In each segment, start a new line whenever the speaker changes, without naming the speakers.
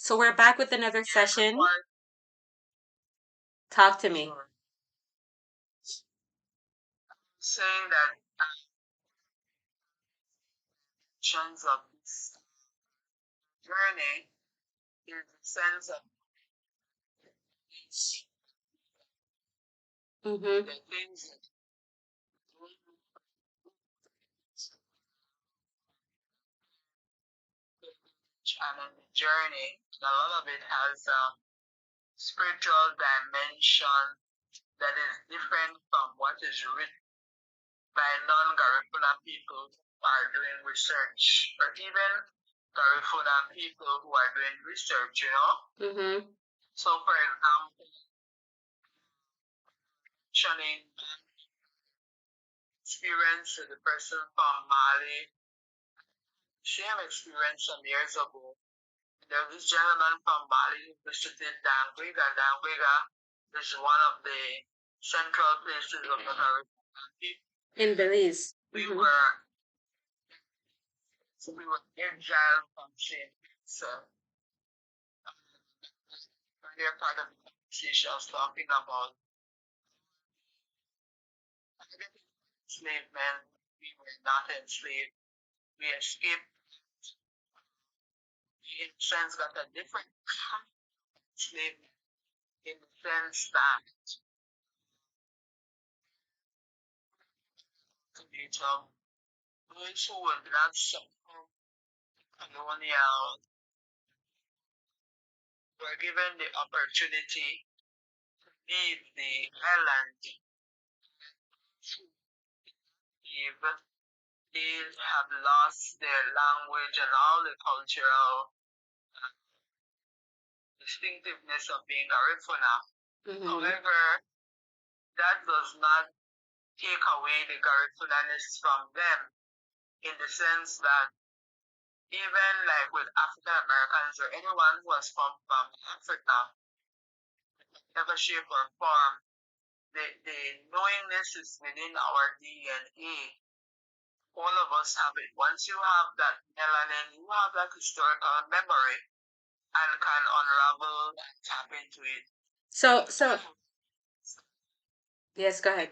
So we're back with another session.
One,
Talk to me.
saying that actions of this journey is a sense of
Mm-hmm.
the things that and on the journey. A lot of it has a spiritual dimension that is different from what is written by non-Garifuna people who are doing research, or even Garifuna people who are doing research,
Mm-hmm.
So, for example, mentioning experience with the person from Mali, same experience some years ago. There was this gentleman from Mali who visited Dangwega. Dangwega is one of the central places of the Caribbean people.
In Belize.
We
Mm-hmm.
were exiled from St. So earlier part of the conversation I was talking about enslavement. We were not enslaved. We escaped. We in a sense got a different kind of enslavement in the sense that those who were not suffer colonial were given the opportunity to leave the island. If they have lost their language and all the cultural distinctiveness of being Garifuna.
Mm-hmm.
However, that does not take away the Garifunanis from them in the sense that even like with African Americans or anyone who has come from Africa, whatever shape or form, the knowingness is within our DNA. All of us have it. Once you have that melanin, you have that historical memory and can unravel and tap into it.
So yes, go ahead.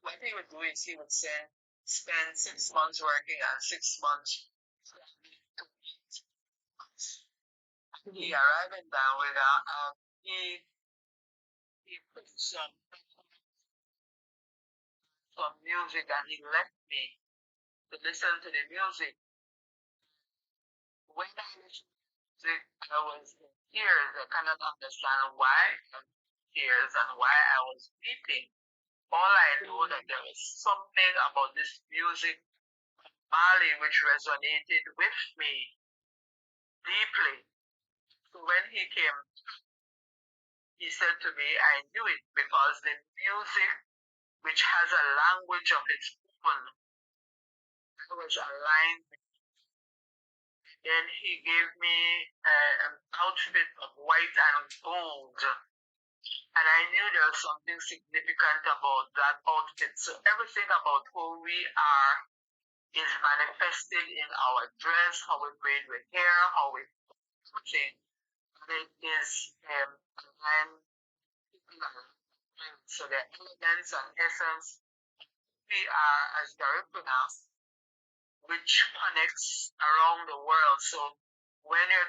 What he would do is he would spend 6 months working and 6 months to eat. He arrived in Danwega and he put some music and he left me to listen to the music. When I listened to the music, I was in tears. I cannot understand why I was in tears and why I was weeping. All I know that there was something about this music, Mali, which resonated with me deeply. So when he came, he said to me, I knew it because the music, which has a language of its own, was aligned. Then he gave me an outfit of white and gold. And I knew there was something significant about that outfit. So everything about who we are is manifested in our dress, how we braid with hair, how we everything. It is aligned. So the elements and essence we are as Garifuna, which connects around the world. So when you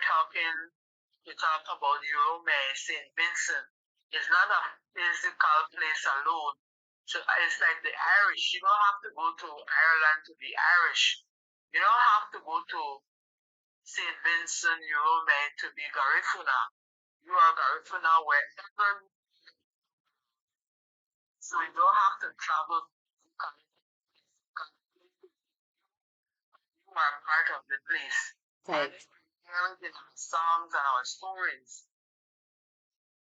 talk about Eurome, St. Vincent, it's not a physical place alone. So it's like the Irish. You don't have to go to Ireland to be Irish. You don't have to go to St. Vincent, Eurome to be Garifuna. You are Garifuna wherever. So you don't have to travel. You are part of the place.
Right.
And in our songs and our stories.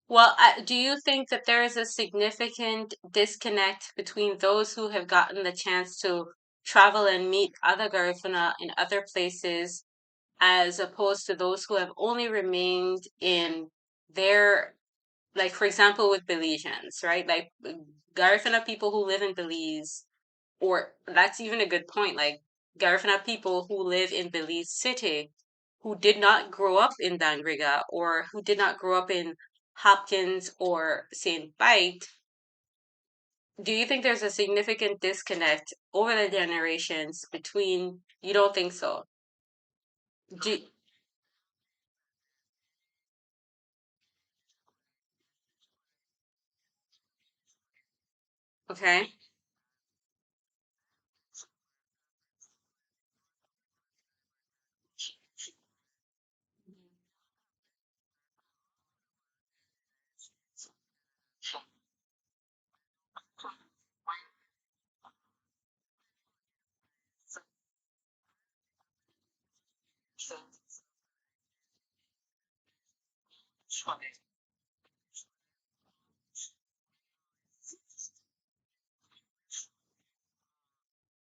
Well, do you think that there is a significant disconnect between those who have gotten the chance to travel and meet other Garifuna in other places, as opposed to those who have only remained in their, like, for example, with Belizeans, right? Like, Garifuna people who live in Belize, or that's even a good point. Like, Garifuna people who live in Belize City who did not grow up in Dangriga or who did not grow up in Hopkins or St. Bite. Do you think there's a significant disconnect over the generations between, you don't think so? Do, okay.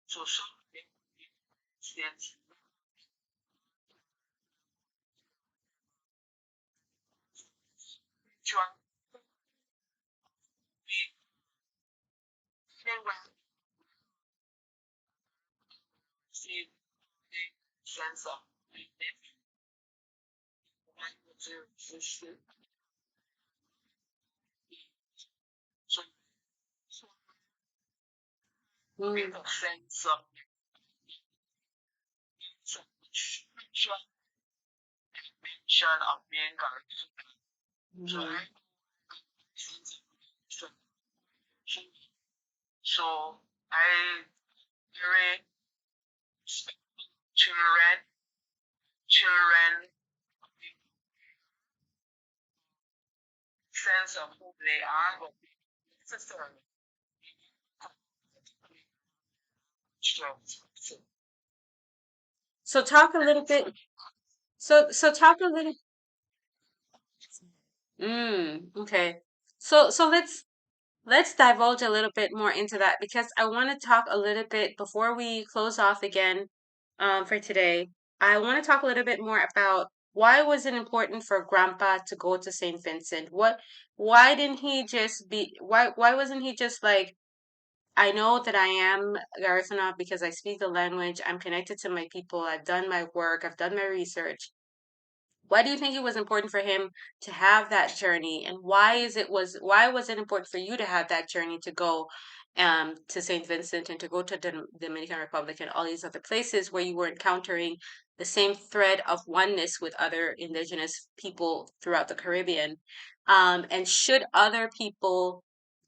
So something since John when see the sense of system. So with
Mm,
a sense of spiritual dimension of being God. So
mhm.
I sense of so I very respect children, children sense of who they are, but necessarily strength. So
So talk a little bit. So talk a little. Okay. So let's divulge a little bit more into that because I want to talk a little bit before we close off again for today. I want to talk a little bit more about why was it important for Grandpa to go to St. Vincent? Why didn't he just be why wasn't he just like I know that I am Garifuna because I speak the language, I'm connected to my people, I've done my work, I've done my research. Why do you think it was important for him to have that journey, and why was it important for you to have that journey to go to St. Vincent and to go to the Dominican Republic and all these other places where you were encountering the same thread of oneness with other indigenous people throughout the Caribbean? And should other people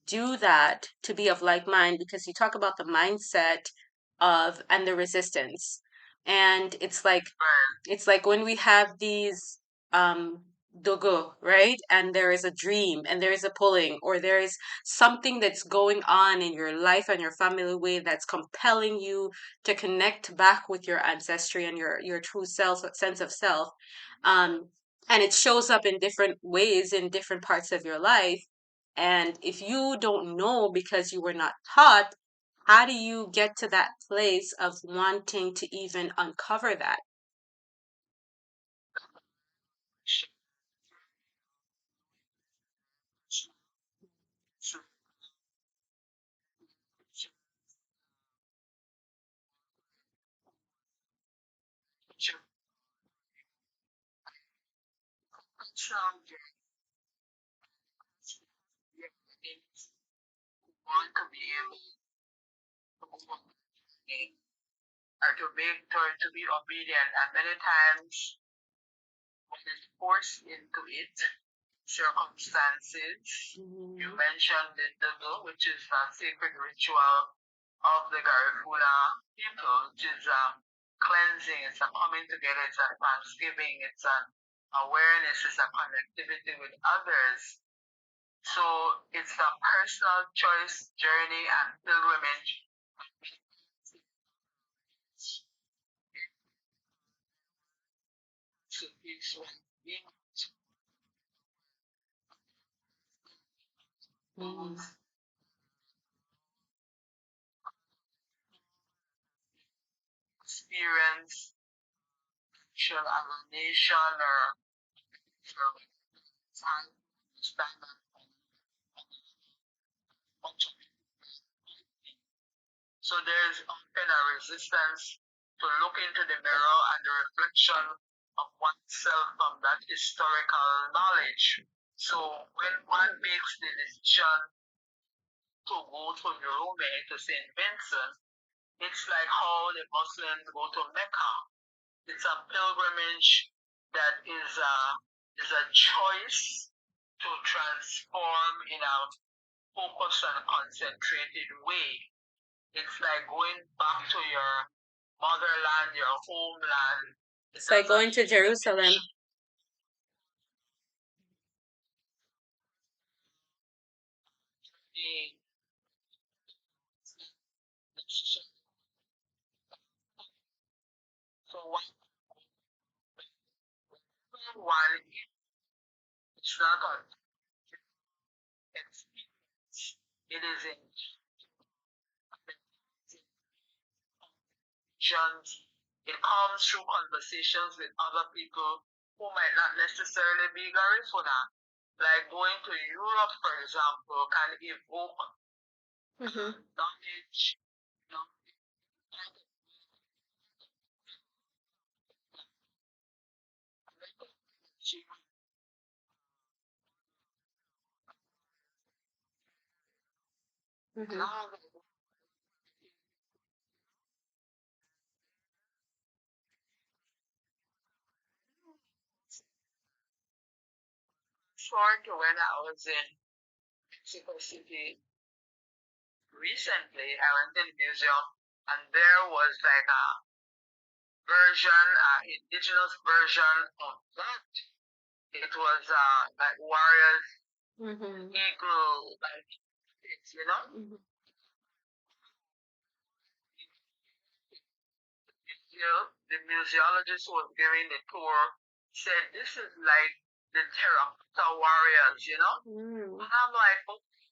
do that to be of like mind? Because you talk about the mindset of and the resistance, and it's like when we have these dogo, right? And there is a dream and there is a pulling or there is something that's going on in your life and your family way that's compelling you to connect back with your ancestry and your true self, sense of self. Um, and it shows up in different ways in different parts of your life. And if you don't know because you were not taught, how do you get to that place of wanting to even uncover that?
want to be able to make to be obedient, and many times when it's forced into it, circumstances. You
Mhm.
mentioned the Dugu, which is a sacred ritual of the Garifuna people, which is cleansing, it's a coming together, it's a thanksgiving, it's an awareness, it's a connectivity with others. So it's a personal choice, journey, and pilgrimage to peace with being
Mhm.
experience, shall alienation or time spend on. So there's often a resistance to look into the mirror and the reflection of oneself from that historical knowledge. So when one makes the decision to go to Jerome, to St. Vincent, it's like how the Muslims go to Mecca. It's a pilgrimage that is a choice to transform in a focused and concentrated way. It's like going back to your motherland, your homeland.
It's like going to Jerusalem.
So one, it's not an experience. It is in visions. It comes through conversations with other people who might not necessarily be Garifuna. Like going to Europe, for example, can evoke knowledge, short when I was in Mexico City recently, I went to the museum and there was like a version, indigenous version of that. It was like warriors, eagle, like it's, you know. The museologist who was giving the tour said this is like the terracotta warriors, you know. And I'm like, okay.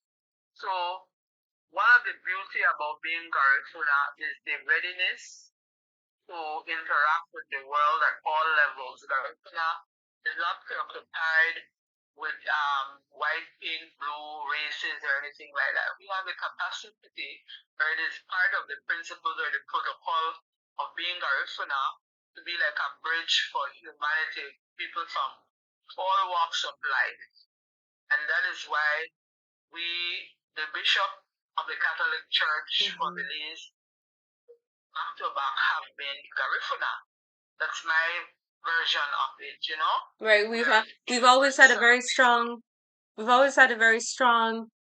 So one of the beauty about being Garifuna is the readiness to interact with the world at all levels. Garifuna is not preoccupied with white, pink, blue races or anything like that. We have the capacity, or it is part of the principles or the protocol of being Garifuna to be like a bridge for humanity, people from all walks of life. And that is why we, the Bishop of the Catholic Church for Belize, back to back have been Garifuna. That's my version of it, you know?
Right. We've always had a very strong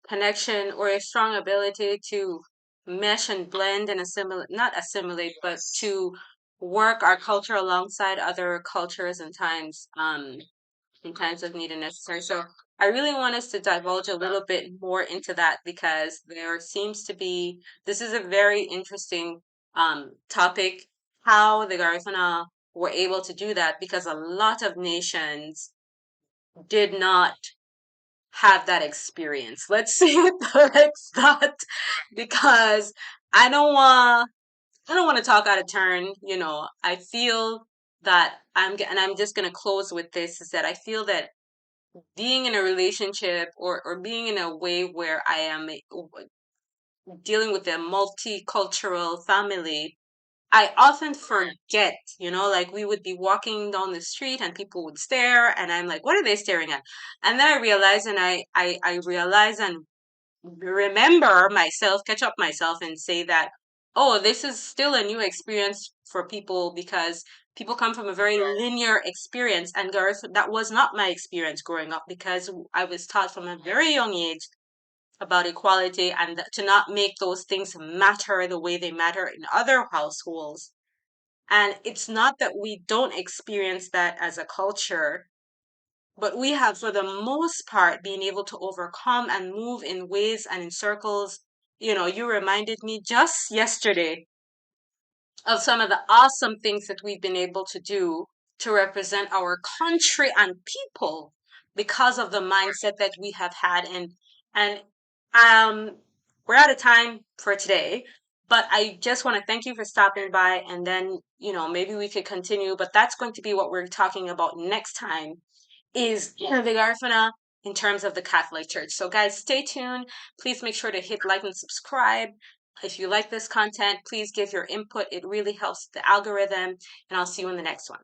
connection or a strong ability to mesh and blend and assimilate, not assimilate, but to work our culture alongside other cultures and times, in times of need and necessary. So I really want us to divulge a little bit more into that because there seems to be, this is a very interesting topic, how the Garifuna were able to do that because a lot of nations did not have that experience. Let's say it like that because I don't want I don't want to talk out of turn. I feel that and I'm just going to close with this is that I feel that being in a relationship or being in a way where I am dealing with a multicultural family, I often forget, like we would be walking down the street and people would stare and I'm like, what are they staring at? And then I realize and I realize and remember myself, catch up myself and say that, oh, this is still a new experience for people because people come from a very linear experience. And Garth, that was not my experience growing up because I was taught from a very young age about equality and to not make those things matter the way they matter in other households. And it's not that we don't experience that as a culture, but we have, for the most part, been able to overcome and move in ways and in circles. You reminded me just yesterday of some of the awesome things that we've been able to do to represent our country and people because of the mindset that we have had. And we're out of time for today, but I just want to thank you for stopping by, and then maybe we could continue, but that's going to be what we're talking about next time is the Garifuna in terms of the Catholic Church. So guys, stay tuned. Please make sure to hit like and subscribe. If you like this content, please give your input. It really helps the algorithm, and I'll see you in the next one.